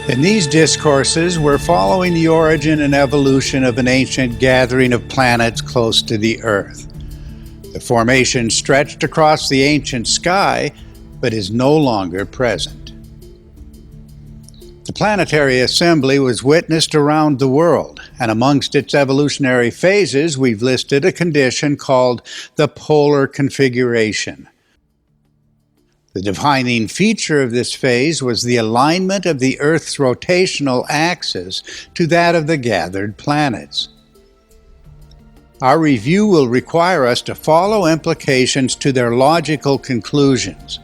In these discourses, we're following the origin and evolution of an ancient gathering of planets close to the Earth. The formation stretched across the ancient sky, but is no longer present. The planetary assembly was witnessed around the world, and amongst its evolutionary phases, we've listed a condition called the polar configuration. The defining feature of this phase was the alignment of the Earth's rotational axis to that of the gathered planets. Our review will require us to follow implications to their logical conclusions.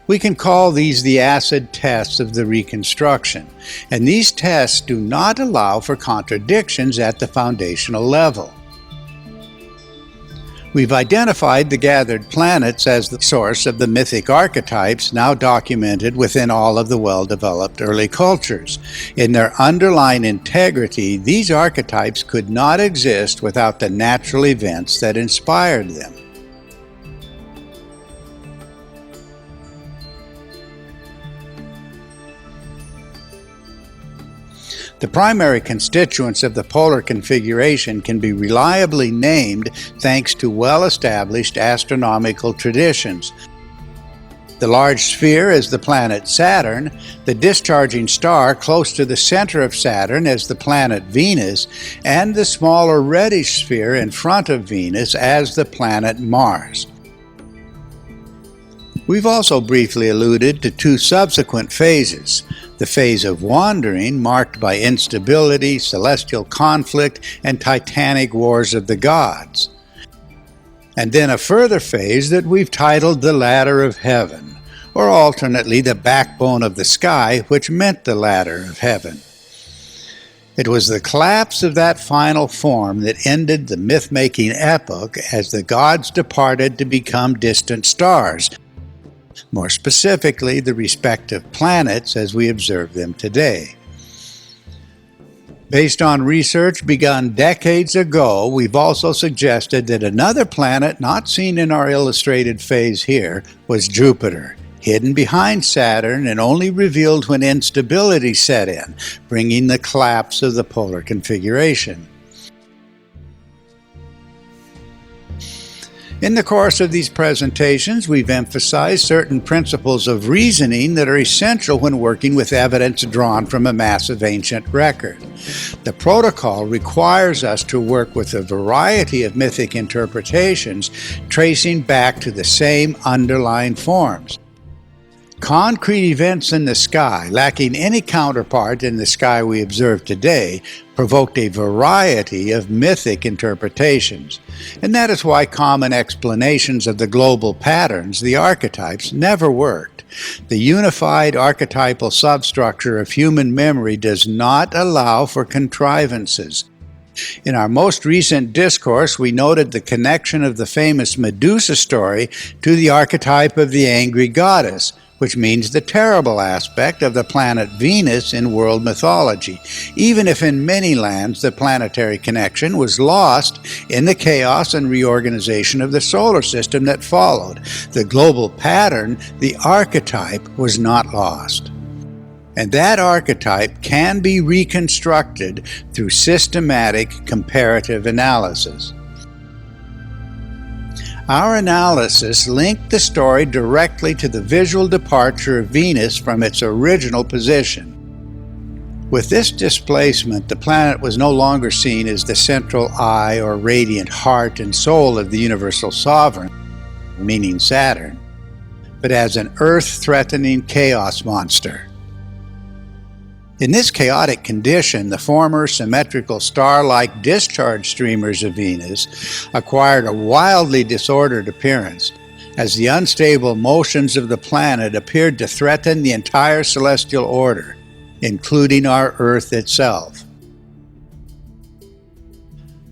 We can call these the acid tests of the reconstruction, and these tests do not allow for contradictions at the foundational level. We've identified the gathered planets as the source of the mythic archetypes now documented within all of the well-developed early cultures. In their underlying integrity, these archetypes could not exist without the natural events that inspired them. The primary constituents of the polar configuration can be reliably named thanks to well-established astronomical traditions. The large sphere is the planet Saturn, the discharging star close to the center of Saturn as the planet Venus, and the smaller reddish sphere in front of Venus as the planet Mars. We've also briefly alluded to two subsequent phases. The phase of wandering, marked by instability, celestial conflict, and titanic wars of the gods. And then a further phase that we've titled the Ladder of Heaven, or alternately the backbone of the sky, which meant the ladder of heaven. It was the collapse of that final form that ended the myth-making epoch as the gods departed to become distant stars, more specifically the respective planets as we observe them today. Based on research begun decades ago, we've also suggested that another planet not seen in our illustrated phase here was Jupiter, hidden behind Saturn and only revealed when instability set in, bringing the collapse of the polar configuration. In the course of these presentations, we've emphasized certain principles of reasoning that are essential when working with evidence drawn from a massive ancient record. The protocol requires us to work with a variety of mythic interpretations, tracing back to the same underlying forms. Concrete events in the sky, lacking any counterpart in the sky we observe today, provoked a variety of mythic interpretations. And that is why common explanations of the global patterns, the archetypes, never worked. The unified archetypal substructure of human memory does not allow for contrivances. In our most recent discourse, we noted the connection of the famous Medusa story to the archetype of the angry goddess, which means the terrible aspect of the planet Venus in world mythology, even if in many lands the planetary connection was lost in the chaos and reorganization of the solar system that followed. The global pattern, the archetype, was not lost. And that archetype can be reconstructed through systematic comparative analysis. Our analysis linked the story directly to the visual departure of Venus from its original position. With this displacement, the planet was no longer seen as the central eye or radiant heart and soul of the universal sovereign, meaning Saturn, but as an Earth-threatening chaos monster. In this chaotic condition, the former symmetrical star-like discharge streamers of Venus acquired a wildly disordered appearance, as the unstable motions of the planet appeared to threaten the entire celestial order, including our Earth itself.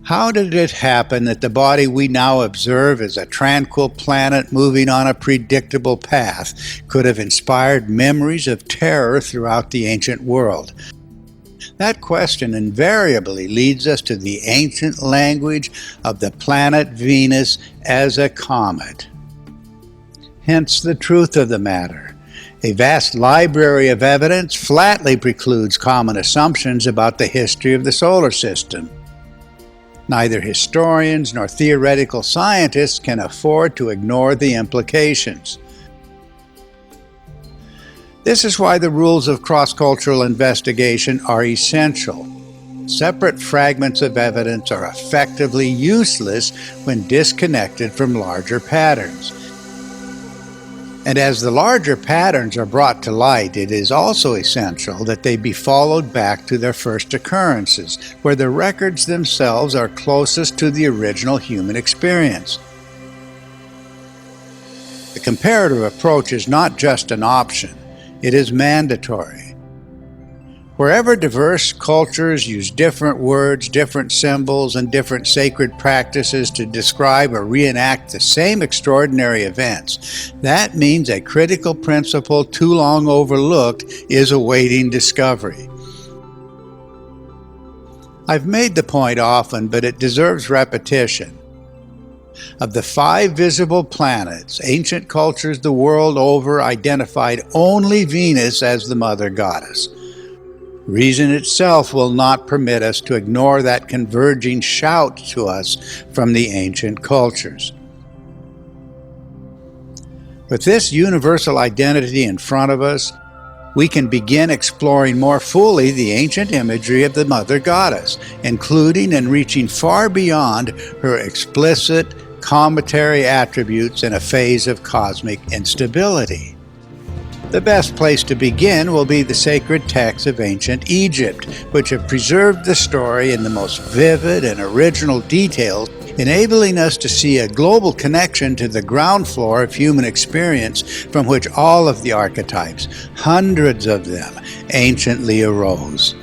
How did it happen that the body we now observe as a tranquil planet moving on a predictable path could have inspired memories of terror throughout the ancient world? That question invariably leads us to the ancient language of the planet Venus as a comet. Hence the truth of the matter. A vast library of evidence flatly precludes common assumptions about the history of the solar system. Neither historians nor theoretical scientists can afford to ignore the implications. This is why the rules of cross-cultural investigation are essential. Separate fragments of evidence are effectively useless when disconnected from larger patterns. And as the larger patterns are brought to light, it is also essential that they be followed back to their first occurrences, where the records themselves are closest to the original human experience. The comparative approach is not just an option, it is mandatory. Wherever diverse cultures use different words, different symbols, and different sacred practices to describe or reenact the same extraordinary events, that means a critical principle too long overlooked is awaiting discovery. I've made the point often, but it deserves repetition. Of the 5 visible planets, ancient cultures the world over identified only Venus as the mother goddess. Reason itself will not permit us to ignore that converging shout to us from the ancient cultures. With this universal identity in front of us, we can begin exploring more fully the ancient imagery of the Mother Goddess, including and reaching far beyond her explicit cometary attributes in a phase of cosmic instability. The best place to begin will be the sacred texts of ancient Egypt, which have preserved the story in the most vivid and original details, enabling us to see a global connection to the ground floor of human experience from which all of the archetypes, hundreds of them, anciently arose.